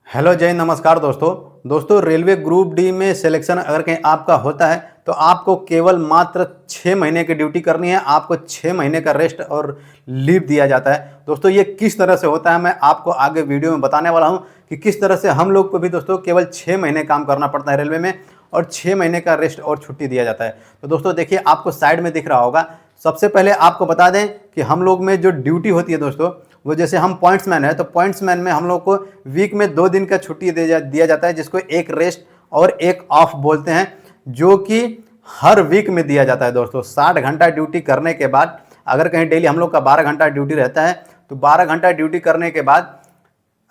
Hello जय नमस्कार दोस्तों रेलवे ग्रुप डी में सिलेक्शन अगर कहीं आपका होता है तो आपको केवल मात्र 6 महीने की ड्यूटी करनी है। आपको 6 महीने का रेस्ट और लीव दिया जाता है। दोस्तों ये किस तरह से होता है मैं आपको आगे वीडियो में बताने वाला हूं कि किस तरह से हम लोग को भी दोस्तों केवल 6 महीने काम करना पड़ता है रेलवे में और 6 महीने का रेस्ट और छुट्टी दिया जाता है। तो दोस्तों देखिए आपको साइड में दिख रहा होगा। सबसे पहले आपको बता दें कि हम लोग में जो ड्यूटी होती है दोस्तों, वो जैसे हम पॉइंट्समैन है तो पॉइंट्समैन में हम लोग को वीक में 2 दिन का छुट्टी दिया जाता है, जिसको एक रेस्ट और एक ऑफ बोलते हैं, जो कि हर वीक में दिया जाता है। दोस्तों 60 घंटा ड्यूटी करने के बाद, अगर कहीं डेली हम लोग का 12 घंटा ड्यूटी रहता है तो 12 घंटा ड्यूटी करने के बाद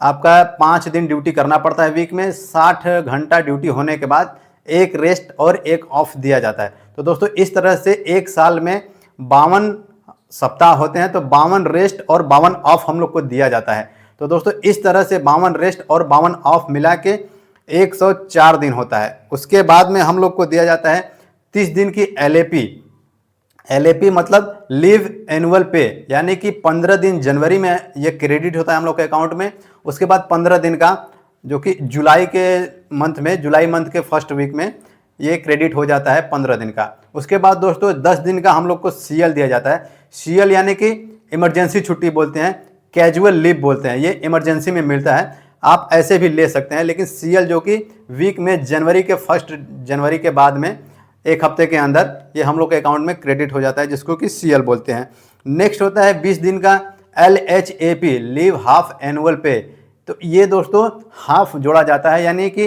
आपका 5 दिन ड्यूटी करना पड़ता है वीक में। 60 घंटा ड्यूटी होने के बाद एक रेस्ट और एक ऑफ दिया जाता है। तो दोस्तों इस तरह से एक साल में 52 सप्ताह होते हैं, तो 52 रेस्ट और 52 ऑफ हम लोग को दिया जाता है। तो दोस्तों इस तरह से 52 रेस्ट और 52 ऑफ मिला के 104 दिन होता है। उसके बाद में हम लोग को दिया जाता है 30 दिन की एलएपी मतलब लीव एनुअल पे, यानी कि 15 दिन जनवरी में ये क्रेडिट होता है हम लोग के अकाउंट में। उसके बाद 15 दिन का जो कि जुलाई मंथ के फर्स्ट वीक में ये क्रेडिट हो जाता है 15 दिन का। उसके बाद दोस्तों 10 दिन का हम लोग को सीएल दिया जाता है। सीएल यानी कि इमरजेंसी छुट्टी बोलते हैं, कैजुअल लीव बोलते हैं। ये इमरजेंसी में मिलता है, आप ऐसे भी ले सकते हैं, लेकिन सीएल जो कि वीक में फर्स्ट जनवरी के बाद में एक हफ्ते के अंदर ये हम लोग के अकाउंट में क्रेडिट हो जाता है, जिसको कि सीएल बोलते हैं। नेक्स्ट होता है 20 दिन का LHAP लीव हाफ एनुअल पे। तो ये दोस्तों हाफ जोड़ा जाता है, यानी कि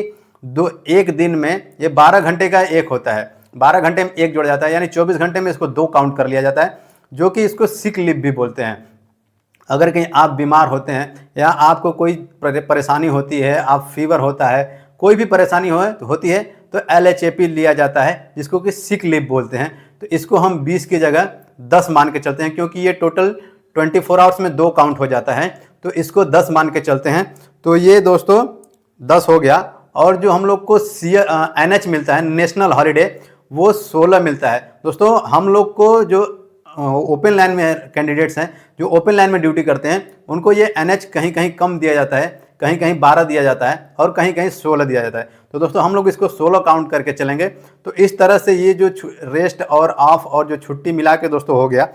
एक दिन में ये 12 घंटे का एक होता है, 12 घंटे में एक जोड़ा जाता है, यानी 24 घंटे में इसको 2 काउंट कर लिया जाता है, जो कि इसको सिक लीव भी बोलते हैं। अगर कहीं आप बीमार होते हैं या आपको कोई परेशानी होती है, आप फीवर होता है, कोई भी परेशानी होती है तो LHAP लिया जाता है, जिसको कि सिक लीव बोलते हैं। तो इसको हम 20 की जगह 10 मान के चलते हैं, क्योंकि ये टोटल 24 आवर्स में 2 काउंट हो जाता है, तो इसको 10 मान के चलते हैं। तो ये दोस्तों 10 हो गया। और जो हम लोग को NH मिलता है, नेशनल हॉलीडे, वो 16 मिलता है। दोस्तों हम लोग को जो ओपन लाइन में कैंडिडेट्स हैं, जो ओपन लाइन में ड्यूटी करते हैं, उनको ये NH कहीं कहीं कम दिया जाता है, कहीं कहीं 12 दिया जाता है और कहीं कहीं 16 दिया जाता है। तो दोस्तों हम लोग इसको 16 काउंट करके चलेंगे। तो इस तरह से ये जो रेस्ट और ऑफ और जो छुट्टी मिला के दोस्तों हो गया,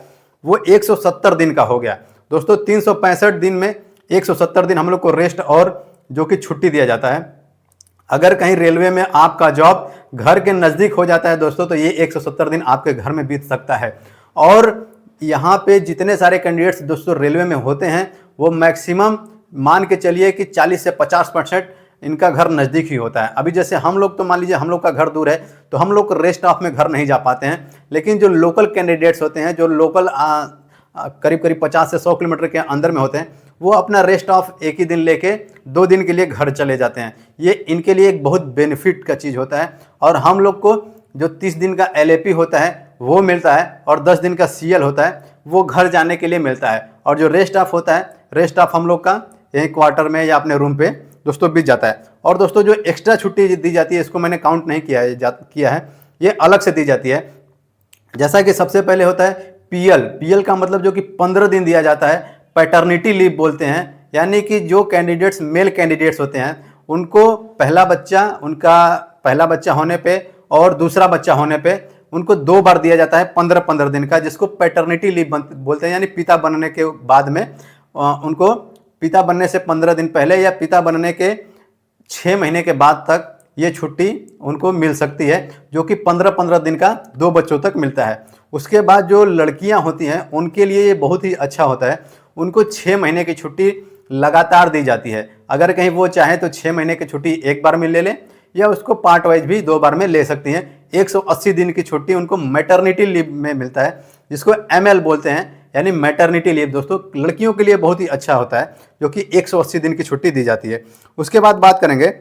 वो 170 दिन का हो गया। दोस्तों 365 दिन में 170 दिन हम लोग को रेस्ट और जो कि छुट्टी दिया जाता है। अगर कहीं रेलवे में आपका जॉब घर के नज़दीक हो जाता है दोस्तों, तो ये 170 दिन आपके घर में बीत सकता है। और यहाँ पे जितने सारे कैंडिडेट्स दोस्तों रेलवे में होते हैं, वो मैक्सिमम मान के चलिए कि 40 से 50% इनका घर नज़दीक ही होता है। अभी जैसे हम लोग, तो मान लीजिए हम लोग का घर दूर है, तो हम लोग रेस्ट ऑफ में घर नहीं जा पाते हैं, लेकिन जो लोकल कैंडिडेट्स होते हैं, जो लोकल करीब करीब 50 से 100 किलोमीटर के अंदर में होते हैं, वो अपना रेस्ट ऑफ एक ही दिन लेके 2 दिन के लिए घर चले जाते हैं। ये इनके लिए एक बहुत बेनिफिट का चीज़ होता है। और हम लोग को जो 30 दिन का LAP होता है वो मिलता है, और 10 दिन का CL होता है, वो घर जाने के लिए मिलता है। और जो रेस्ट ऑफ होता है, रेस्ट ऑफ हम लोग का यहीं क्वार्टर में या अपने रूम पे दोस्तों बीत जाता है। और दोस्तों जो एक्स्ट्रा छुट्टी दी जाती है, इसको मैंने काउंट नहीं किया है, ये अलग से दी जाती है। जैसा कि सबसे पहले होता है PL का मतलब जो कि 15 दिन दिया जाता है, पैटर्निटी लीव बोलते हैं। यानी कि जो कैंडिडेट्स मेल कैंडिडेट्स होते हैं, उनको पहला बच्चा होने पे और दूसरा बच्चा होने पे उनको 2 बार दिया जाता है 15-15 दिन का, जिसको पैटर्निटी लीव बोलते हैं। यानी पिता बनने के बाद में उनको पिता बनने से 15 दिन पहले या पिता बनने के 6 महीने के बाद तक ये छुट्टी उनको मिल सकती है, जो कि 15-15 दिन का 2 बच्चों तक मिलता है। उसके बाद जो लड़कियां होती हैं, उनके लिए ये बहुत ही अच्छा होता है, उनको 6 महीने की छुट्टी लगातार दी जाती है। अगर कहीं वो चाहें तो 6 महीने की छुट्टी एक बार में ले लें, या उसको पार्ट वाइज भी 2 बार में ले सकती हैं। 180 दिन की छुट्टी उनको मैटरनिटी लीव में मिलता है, जिसको ML बोलते हैं, यानी मैटरनिटी लीव। दोस्तों लड़कियों के लिए बहुत ही अच्छा होता है, जो कि 180 दिन की छुट्टी दी जाती है। उसके बाद बात करेंगे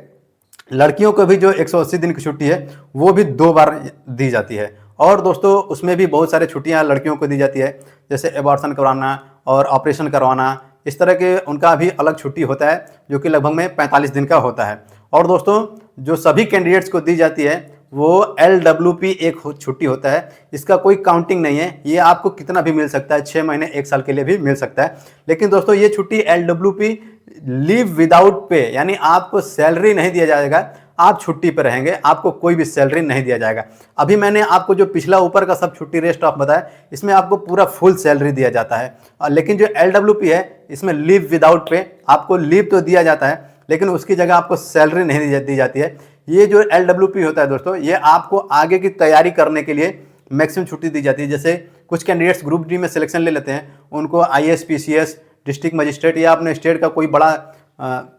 लड़कियों को भी, जो 180 दिन की छुट्टी है वो भी 2 बार दी जाती है। और दोस्तों उसमें भी बहुत सारे छुट्टियां लड़कियों को दी जाती है, जैसे एबॉर्शन करवाना और ऑपरेशन करवाना, इस तरह के उनका भी अलग छुट्टी होता है, जो कि लगभग में 45 दिन का होता है। और दोस्तों जो सभी कैंडिडेट्स को दी जाती है, वो LWP एक छुट्टी होता है, इसका कोई काउंटिंग नहीं है, ये आपको कितना भी मिल सकता है, 6 महीने 1 साल के लिए भी मिल सकता है। लेकिन दोस्तों ये छुट्टी LWP लीव विदाउट पे, यानी आपको सैलरी नहीं दिया जाएगा, आप छुट्टी पर रहेंगे, आपको कोई भी सैलरी नहीं दिया जाएगा। अभी मैंने आपको जो पिछला ऊपर का सब छुट्टी रेस्ट ऑफ बताया, इसमें आपको पूरा फुल सैलरी दिया जाता है। लेकिन जो LWP है, इसमें लीव विदाउट पे, आपको लीव तो दिया जाता है लेकिन उसकी जगह आपको सैलरी नहीं दी जाती है। ये जो LWP होता है दोस्तों, ये आपको आगे की तैयारी करने के लिए मैक्सिमम छुट्टी दी जाती है। जैसे कुछ कैंडिडेट्स ग्रुप डी में सिलेक्शन ले लेते हैं, उनको IAS PCS डिस्ट्रिक्ट मजिस्ट्रेट या अपने स्टेट का कोई बड़ा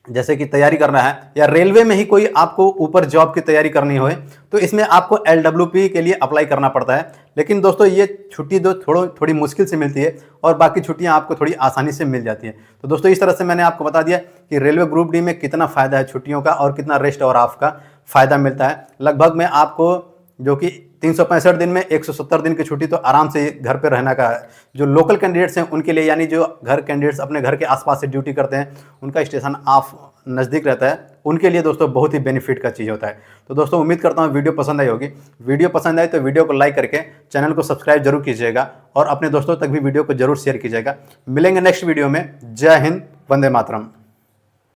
जैसे कि तैयारी करना है, या रेलवे में ही कोई आपको ऊपर जॉब की तैयारी करनी हो, तो इसमें आपको LWP के लिए अप्लाई करना पड़ता है। लेकिन दोस्तों ये छुट्टी थोड़ी मुश्किल से मिलती है और बाकी छुट्टियां आपको थोड़ी आसानी से मिल जाती हैं। तो दोस्तों इस तरह से मैंने आपको बता दिया कि रेलवे ग्रुप डी में कितना फ़ायदा है छुट्टियों का और कितना रेस्ट और ऑफ का फ़ायदा मिलता है। लगभग में आपको जो कि 365 दिन में 170 दिन की छुट्टी तो आराम से घर पे रहना का है। जो लोकल कैंडिडेट्स हैं उनके लिए, यानी जो कैंडिडेट्स अपने घर के आसपास से ड्यूटी करते हैं, उनका स्टेशन ऑफ नज़दीक रहता है, उनके लिए दोस्तों बहुत ही बेनिफिट का चीज़ होता है। तो दोस्तों उम्मीद करता हूँ वीडियो पसंद आई होगी। वीडियो पसंद आए तो वीडियो को लाइक करके चैनल को सब्सक्राइब जरूर कीजिएगा और अपने दोस्तों तक भी वीडियो को जरूर शेयर कीजिएगा। मिलेंगे नेक्स्ट वीडियो में। जय हिंद, वंदे मातरम।